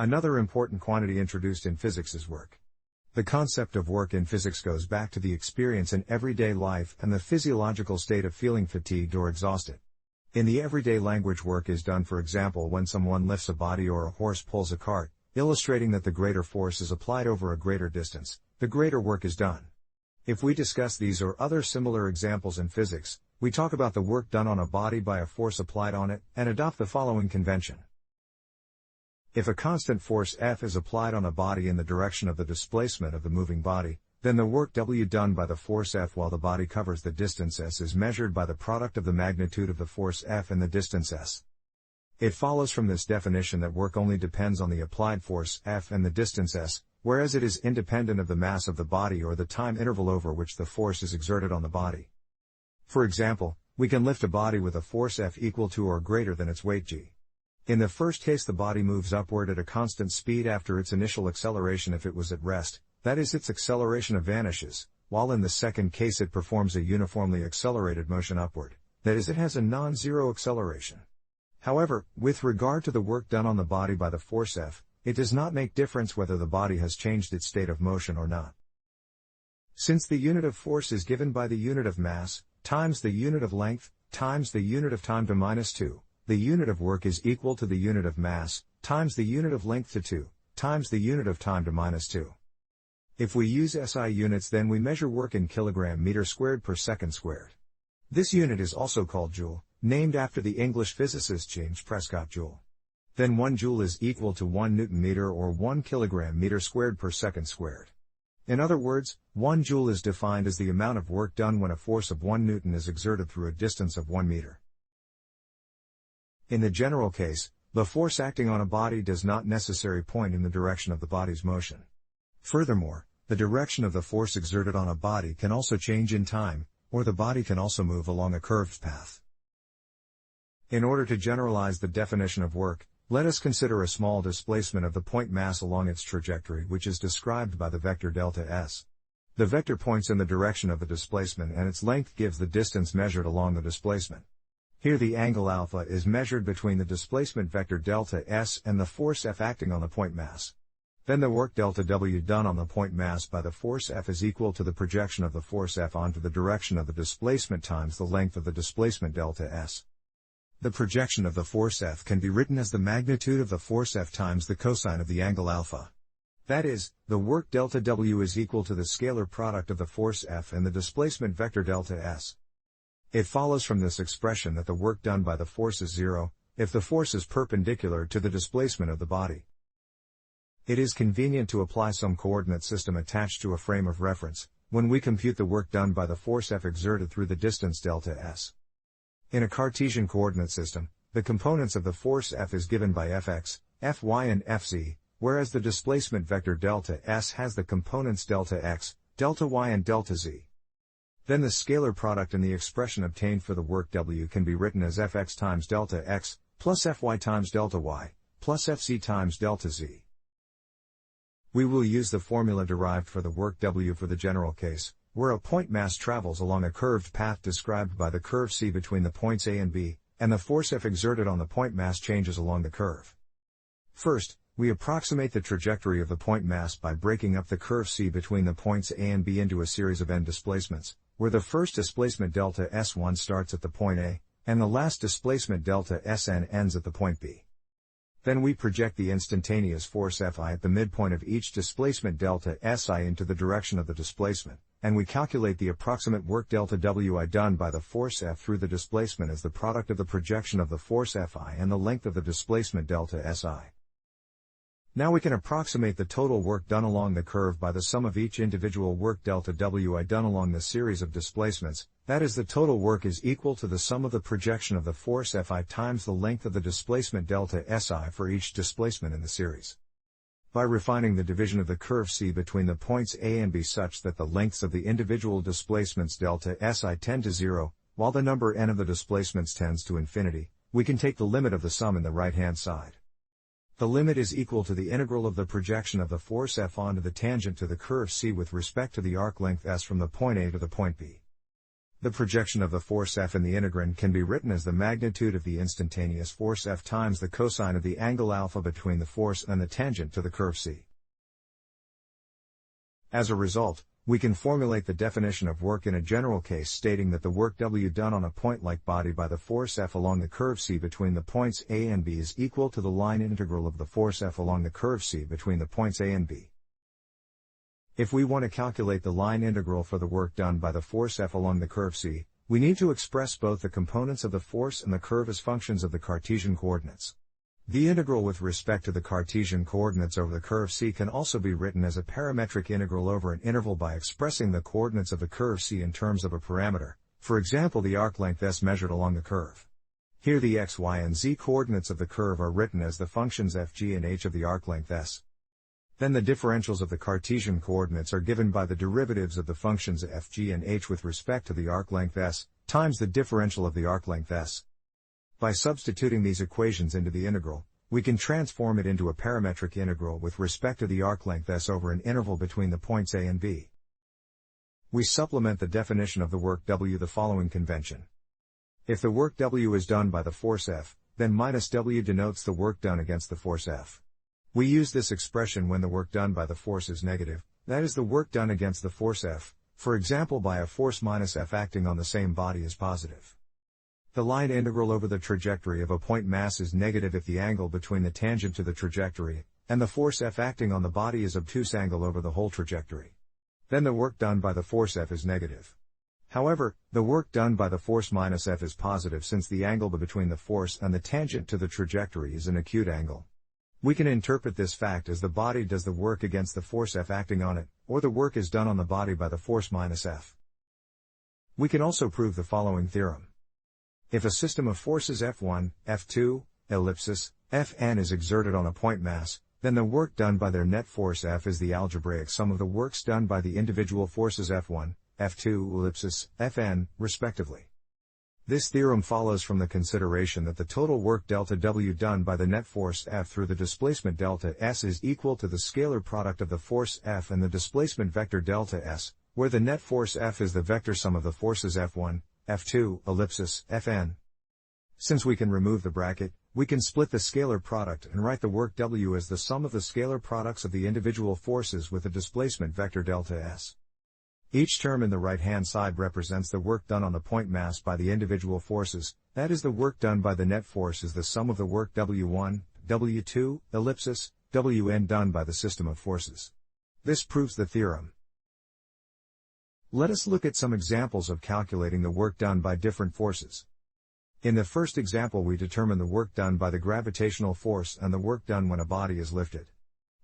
Another important quantity introduced in physics is work. The concept of work in physics goes back to the experience in everyday life and the physiological state of feeling fatigued or exhausted. In the everyday language, work is done, for example, when someone lifts a body or a horse pulls a cart, illustrating that the greater force is applied over a greater distance, the greater work is done. If we discuss these or other similar examples in physics, we talk about the work done on a body by a force applied on it, and adopt the following convention. If a constant force F is applied on a body in the direction of the displacement of the moving body, then the work W done by the force F while the body covers the distance s is measured by the product of the magnitude of the force F and the distance s. It follows from this definition that work only depends on the applied force F and the distance s, whereas it is independent of the mass of the body or the time interval over which the force is exerted on the body. For example, we can lift a body with a force F equal to or greater than its weight g. In the first case, the body moves upward at a constant speed after its initial acceleration if it was at rest, that is, its acceleration vanishes, while in the second case it performs a uniformly accelerated motion upward, that is, it has a non-zero acceleration. However, with regard to the work done on the body by the force F, it does not make difference whether the body has changed its state of motion or not. Since the unit of force is given by the unit of mass, times the unit of length, times the unit of time to minus 2, the unit of work is equal to the unit of mass, times the unit of length to 2, times the unit of time to minus 2. If we use SI units, then we measure work in kilogram meter squared per second squared. This unit is also called joule, named after the English physicist James Prescott Joule. Then 1 joule is equal to 1 Newton meter or 1 kilogram meter squared per second squared. In other words, 1 joule is defined as the amount of work done when a force of 1 Newton is exerted through a distance of 1 meter. In the general case, the force acting on a body does not necessarily point in the direction of the body's motion. Furthermore, the direction of the force exerted on a body can also change in time, or the body can also move along a curved path. In order to generalize the definition of work, let us consider a small displacement of the point mass along its trajectory, which is described by the vector delta s. The vector points in the direction of the displacement and its length gives the distance measured along the displacement. Here the angle alpha is measured between the displacement vector delta s and the force F acting on the point mass. Then the work delta W done on the point mass by the force F is equal to the projection of the force F onto the direction of the displacement times the length of the displacement delta s. The projection of the force F can be written as the magnitude of the force F times the cosine of the angle alpha. That is, the work delta W is equal to the scalar product of the force F and the displacement vector delta s. It follows from this expression that the work done by the force is zero, if the force is perpendicular to the displacement of the body. It is convenient to apply some coordinate system attached to a frame of reference, when we compute the work done by the force F exerted through the distance delta s. In a Cartesian coordinate system, the components of the force F is given by Fx, Fy and Fz, whereas the displacement vector delta s has the components delta x, delta y and delta z. Then the scalar product in the expression obtained for the work W can be written as Fx times delta x, plus Fy times delta y, plus Fz times delta z. We will use the formula derived for the work W for the general case, where a point mass travels along a curved path described by the curve C between the points A and B, and the force F exerted on the point mass changes along the curve. First, we approximate the trajectory of the point mass by breaking up the curve C between the points A and B into a series of n displacements, where the first displacement delta S1 starts at the point A, and the last displacement delta Sn ends at the point B. Then we project the instantaneous force Fi at the midpoint of each displacement delta Si into the direction of the displacement, and we calculate the approximate work delta Wi done by the force F through the displacement as the product of the projection of the force Fi and the length of the displacement delta Si. Now we can approximate the total work done along the curve by the sum of each individual work delta Wi done along the series of displacements, that is, the total work is equal to the sum of the projection of the force Fi times the length of the displacement delta Si for each displacement in the series. By refining the division of the curve C between the points A and B such that the lengths of the individual displacements delta Si tend to 0, while the number n of the displacements tends to infinity, we can take the limit of the sum in the right-hand side. The limit is equal to the integral of the projection of the force F onto the tangent to the curve C with respect to the arc length S from the point A to the point B. The projection of the force F in the integrand can be written as the magnitude of the instantaneous force F times the cosine of the angle alpha between the force and the tangent to the curve C. As a result, we can formulate the definition of work in a general case stating that the work W done on a point-like body by the force F along the curve C between the points A and B is equal to the line integral of the force F along the curve C between the points A and B. If we want to calculate the line integral for the work done by the force F along the curve C, we need to express both the components of the force and the curve as functions of the Cartesian coordinates. The integral with respect to the Cartesian coordinates over the curve C can also be written as a parametric integral over an interval by expressing the coordinates of the curve C in terms of a parameter, for example the arc length s measured along the curve. Here the x, y and z coordinates of the curve are written as the functions f, g and h of the arc length s. Then the differentials of the Cartesian coordinates are given by the derivatives of the functions f, g and h with respect to the arc length s, times the differential of the arc length s. By substituting these equations into the integral, we can transform it into a parametric integral with respect to the arc length s over an interval between the points A and B. We supplement the definition of the work W the following convention. If the work W is done by the force F, then minus W denotes the work done against the force F. We use this expression when the work done by the force is negative, that is the work done against the force F, for example by a force minus F acting on the same body is positive. The line integral over the trajectory of a point mass is negative if the angle between the tangent to the trajectory, and the force F acting on the body is obtuse angle over the whole trajectory. Then the work done by the force F is negative. However, the work done by the force minus F is positive since the angle between the force and the tangent to the trajectory is an acute angle. We can interpret this fact as the body does the work against the force F acting on it, or the work is done on the body by the force minus F. We can also prove the following theorem. If a system of forces F1, F2, ellipsis, Fn is exerted on a point mass, then the work done by their net force F is the algebraic sum of the works done by the individual forces F1, F2, ellipsis, Fn, respectively. This theorem follows from the consideration that the total work delta W done by the net force F through the displacement delta S is equal to the scalar product of the force F and the displacement vector delta S, where the net force F is the vector sum of the forces F1, F2, ellipsis, Fn. Since we can remove the bracket, we can split the scalar product and write the work W as the sum of the scalar products of the individual forces with the displacement vector delta S. Each term in the right-hand side represents the work done on the point mass by the individual forces, that is the work done by the net force is the sum of the work W1, W2, ellipsis, Wn done by the system of forces. This proves the theorem. Let us look at some examples of calculating the work done by different forces. In the first example we determine the work done by the gravitational force and the work done when a body is lifted.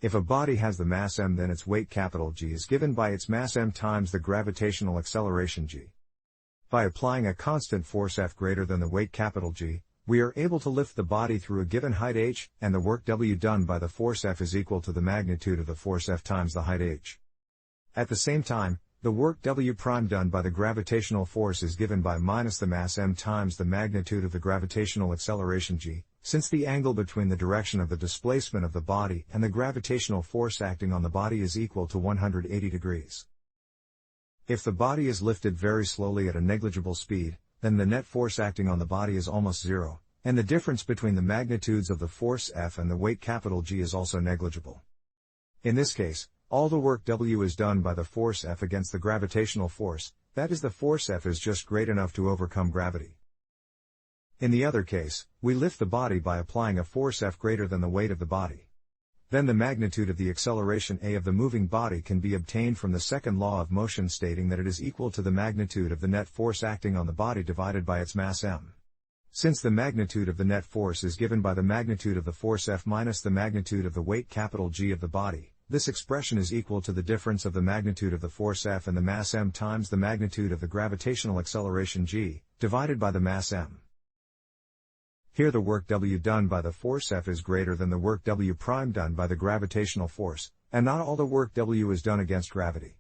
If a body has the mass m, then its weight capital G is given by its mass m times the gravitational acceleration g. By applying a constant force F greater than the weight capital G, we are able to lift the body through a given height h, and the work W done by the force F is equal to the magnitude of the force F times the height h. At the same time, the work W prime done by the gravitational force is given by minus the mass m times the magnitude of the gravitational acceleration g, since the angle between the direction of the displacement of the body and the gravitational force acting on the body is equal to 180 degrees. If the body is lifted very slowly at a negligible speed, then the net force acting on the body is almost zero, and the difference between the magnitudes of the force F and the weight capital G is also negligible. In this case, all the work W is done by the force F against the gravitational force, that is the force F is just great enough to overcome gravity. In the other case, we lift the body by applying a force F greater than the weight of the body. Then the magnitude of the acceleration A of the moving body can be obtained from the second law of motion stating that it is equal to the magnitude of the net force acting on the body divided by its mass m. Since the magnitude of the net force is given by the magnitude of the force F minus the magnitude of the weight capital G of the body, this expression is equal to the difference of the magnitude of the force F and the mass m times the magnitude of the gravitational acceleration G, divided by the mass m. Here the work W done by the force F is greater than the work W prime done by the gravitational force, and not all the work W is done against gravity.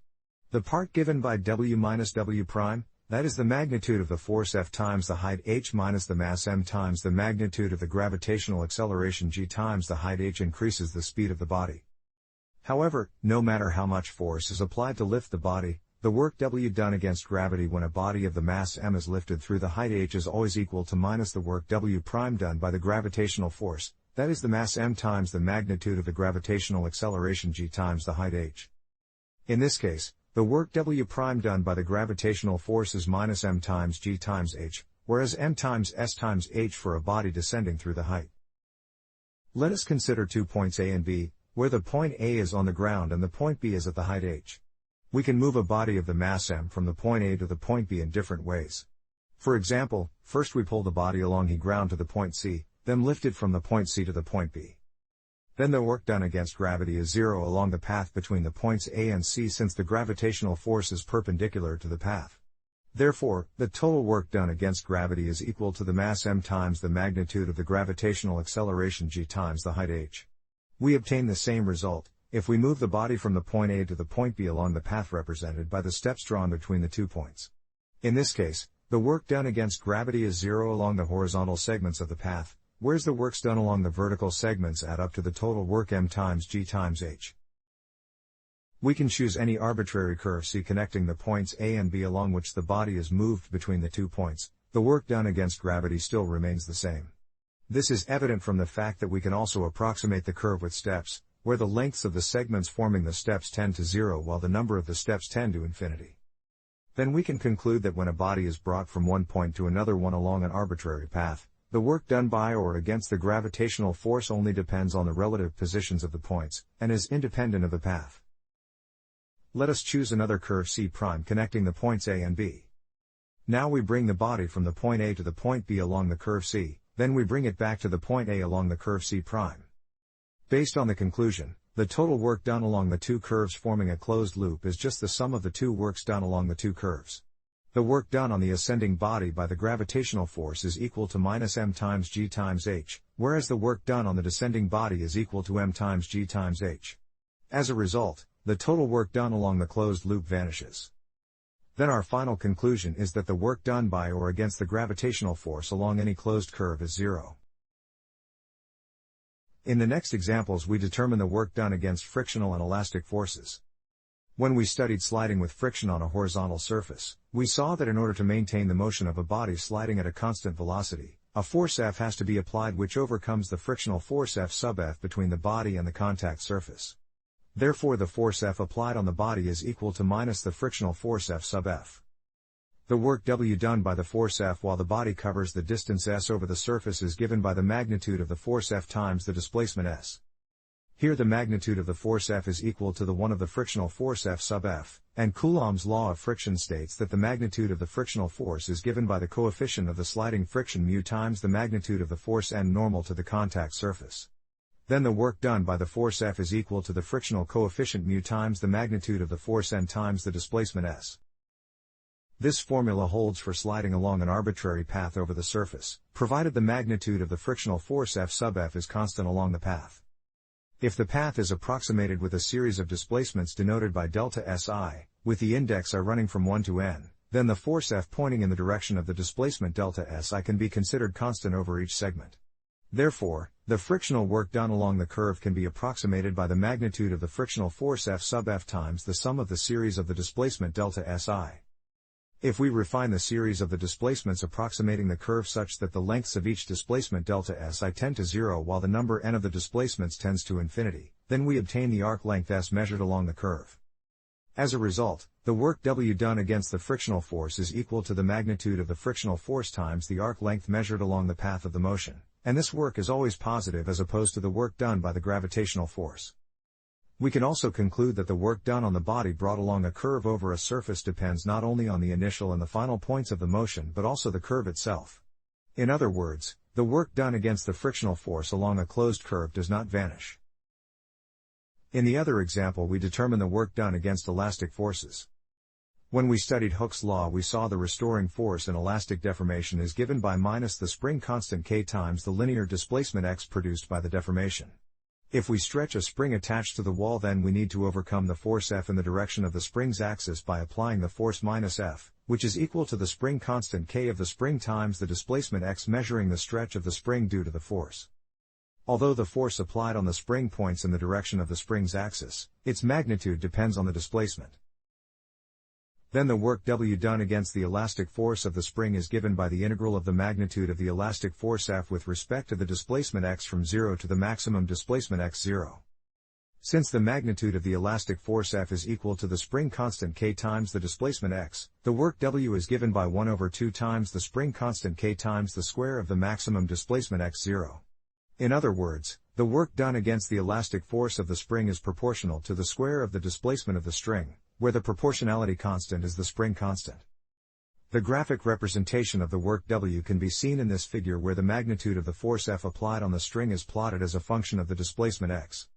The part given by W minus W prime, that is the magnitude of the force F times the height h minus the mass m times the magnitude of the gravitational acceleration G times the height h increases the speed of the body. However, no matter how much force is applied to lift the body, the work W done against gravity when a body of the mass m is lifted through the height h is always equal to minus the work W prime done by the gravitational force, that is the mass m times the magnitude of the gravitational acceleration g times the height h. In this case, the work W prime done by the gravitational force is minus m times g times h, whereas m times s times h for a body descending through the height. Let us consider 2 points A and B, where the point A is on the ground and the point B is at the height h. We can move a body of the mass m from the point A to the point B in different ways. For example, first we pull the body along the ground to the point C, then lift it from the point C to the point B. Then the work done against gravity is 0 along the path between the points A and C since the gravitational force is perpendicular to the path. Therefore, the total work done against gravity is equal to the mass m times the magnitude of the gravitational acceleration g times the height h. We obtain the same result if we move the body from the point A to the point B along the path represented by the steps drawn between the 2 points. In this case, the work done against gravity is 0 along the horizontal segments of the path, whereas the works done along the vertical segments add up to the total work m times g times h. We can choose any arbitrary curve C connecting the points A and B along which the body is moved between the 2 points, the work done against gravity still remains the same. This is evident from the fact that we can also approximate the curve with steps, where the lengths of the segments forming the steps tend to 0 while the number of the steps tend to infinity. Then we can conclude that when a body is brought from one point to another one along an arbitrary path, the work done by or against the gravitational force only depends on the relative positions of the points, and is independent of the path. Let us choose another curve C' connecting the points A and B. Now we bring the body from the point A to the point B along the curve C, then we bring it back to the point A along the curve C'. Based on the conclusion, the total work done along the 2 curves forming a closed loop is just the sum of the 2 works done along the 2 curves. The work done on the ascending body by the gravitational force is equal to minus m times g times h, whereas the work done on the descending body is equal to m times g times h. As a result, the total work done along the closed loop vanishes. Then our final conclusion is that the work done by or against the gravitational force along any closed curve is 0. In the next examples we determine the work done against frictional and elastic forces. When we studied sliding with friction on a horizontal surface, we saw that in order to maintain the motion of a body sliding at a constant velocity, a force F has to be applied which overcomes the frictional force F sub F between the body and the contact surface. Therefore the force F applied on the body is equal to minus the frictional force F sub F. The work W done by the force F while the body covers the distance s over the surface is given by the magnitude of the force F times the displacement s. Here the magnitude of the force F is equal to the 1 of the frictional force F sub F, and Coulomb's law of friction states that the magnitude of the frictional force is given by the coefficient of the sliding friction mu times the magnitude of the force N normal to the contact surface. Then the work done by the force F is equal to the frictional coefficient mu times the magnitude of the force N times the displacement s. This formula holds for sliding along an arbitrary path over the surface, provided the magnitude of the frictional force F sub F is constant along the path. If the path is approximated with a series of displacements denoted by delta Si, with the index I running from 1 to n, then the force F pointing in the direction of the displacement delta Si can be considered constant over each segment. Therefore, the frictional work done along the curve can be approximated by the magnitude of the frictional force F sub F times the sum of the series of the displacement delta Si. If we refine the series of the displacements approximating the curve such that the lengths of each displacement delta Si tend to 0 while the number n of the displacements tends to infinity, then we obtain the arc length s measured along the curve. As a result, the work W done against the frictional force is equal to the magnitude of the frictional force times the arc length measured along the path of the motion, and this work is always positive as opposed to the work done by the gravitational force. We can also conclude that the work done on the body brought along a curve over a surface depends not only on the initial and the final points of the motion but also the curve itself. In other words, the work done against the frictional force along a closed curve does not vanish. In the other example we determine the work done against elastic forces. When we studied Hooke's law we saw the restoring force in elastic deformation is given by minus the spring constant k times the linear displacement x produced by the deformation. If we stretch a spring attached to the wall then we need to overcome the force F in the direction of the spring's axis by applying the force minus F, which is equal to the spring constant k of the spring times the displacement x measuring the stretch of the spring due to the force. Although the force applied on the spring points in the direction of the spring's axis, its magnitude depends on the displacement. Then the work W done against the elastic force of the spring is given by the integral of the magnitude of the elastic force F with respect to the displacement x from 0 to the maximum displacement x0. Since the magnitude of the elastic force F is equal to the spring constant k times the displacement x, the work W is given by 1/2 times the spring constant k times the square of the maximum displacement x0. In other words, the work done against the elastic force of the spring is proportional to the square of the displacement of the string, where the proportionality constant is the spring constant. The graphic representation of the work W can be seen in this figure, where the magnitude of the force F applied on the string is plotted as a function of the displacement x.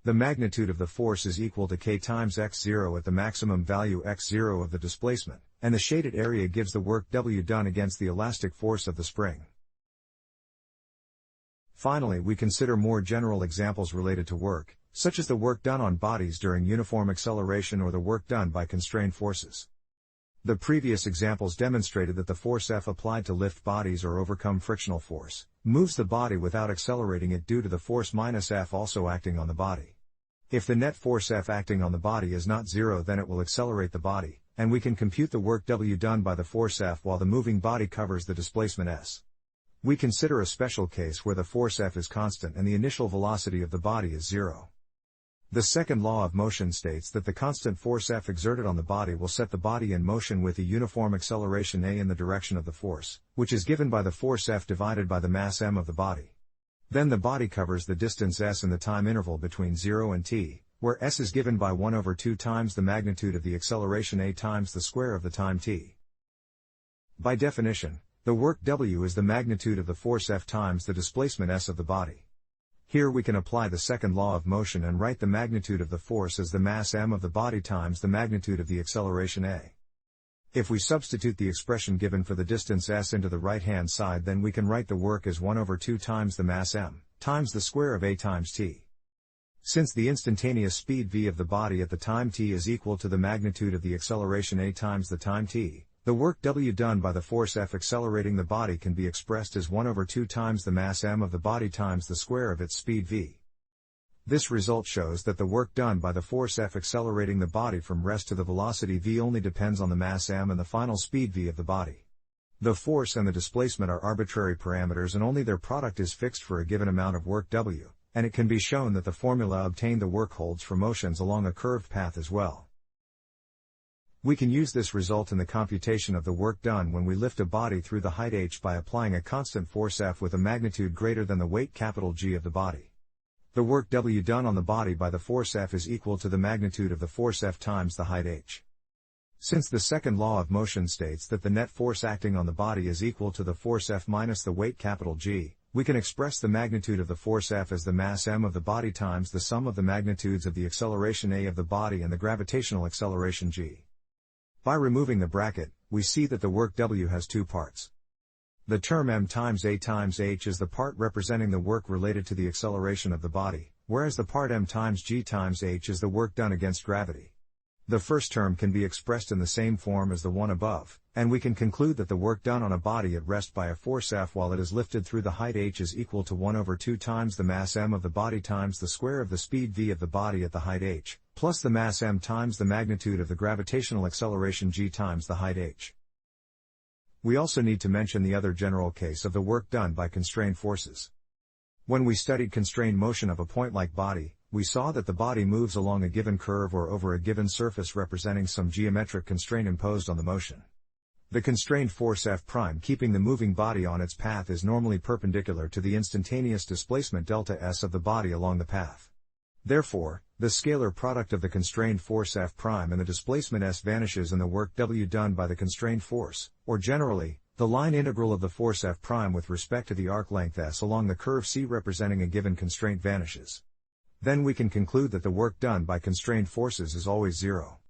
The magnitude of the force is equal to k times x0 at the maximum value x0 of the displacement, and the shaded area gives the work W done against the elastic force of the spring. Finally, we consider more general examples related to work, such as the work done on bodies during uniform acceleration or the work done by constrained forces. The previous examples demonstrated that the force F applied to lift bodies or overcome frictional force moves the body without accelerating it due to the force minus F also acting on the body. If the net force F acting on the body is not zero, then it will accelerate the body, and we can compute the work W done by the force F while the moving body covers the displacement s. We consider a special case where the force F is constant and the initial velocity of the body is zero. The second law of motion states that the constant force F exerted on the body will set the body in motion with a uniform acceleration a in the direction of the force, which is given by the force F divided by the mass m of the body. Then the body covers the distance s in the time interval between 0 and t, where s is given by 1/2 times the magnitude of the acceleration a times the square of the time t. By definition, the work W is the magnitude of the force F times the displacement s of the body. Here we can apply the second law of motion and write the magnitude of the force as the mass m of the body times the magnitude of the acceleration a. If we substitute the expression given for the distance s into the right-hand side, then we can write the work as 1/2 times the mass m, times the square of a times t. Since the instantaneous speed v of the body at the time t is equal to the magnitude of the acceleration a times the time t, the work W done by the force F accelerating the body can be expressed as 1/2 times the mass m of the body times the square of its speed v. This result shows that the work done by the force F accelerating the body from rest to the velocity v only depends on the mass m and the final speed v of the body. The force and the displacement are arbitrary parameters and only their product is fixed for a given amount of work W, and it can be shown that the formula obtained the work holds for motions along a curved path as well. We can use this result in the computation of the work done when we lift a body through the height h by applying a constant force F with a magnitude greater than the weight G of the body. The work W done on the body by the force F is equal to the magnitude of the force F times the height h. Since the second law of motion states that the net force acting on the body is equal to the force F minus the weight G, we can express the magnitude of the force F as the mass m of the body times the sum of the magnitudes of the acceleration a of the body and the gravitational acceleration g. By removing the bracket, we see that the work W has two parts. The term m times a times h is the part representing the work related to the acceleration of the body, whereas the part m times g times h is the work done against gravity. The first term can be expressed in the same form as the one above, and we can conclude that the work done on a body at rest by a force F while it is lifted through the height h is equal to 1/2 times the mass m of the body times the square of the speed v of the body at the height h, plus the mass m times the magnitude of the gravitational acceleration g times the height h. We also need to mention the other general case of the work done by constrained forces. When we studied constrained motion of a point-like body, we saw that the body moves along a given curve or over a given surface representing some geometric constraint imposed on the motion. The constrained force F' keeping the moving body on its path is normally perpendicular to the instantaneous displacement delta s of the body along the path. Therefore, the scalar product of the constrained force F' and the displacement s vanishes in the work W done by the constrained force, or generally, the line integral of the force F' with respect to the arc length s along the curve C representing a given constraint vanishes. Then we can conclude that the work done by constrained forces is always zero.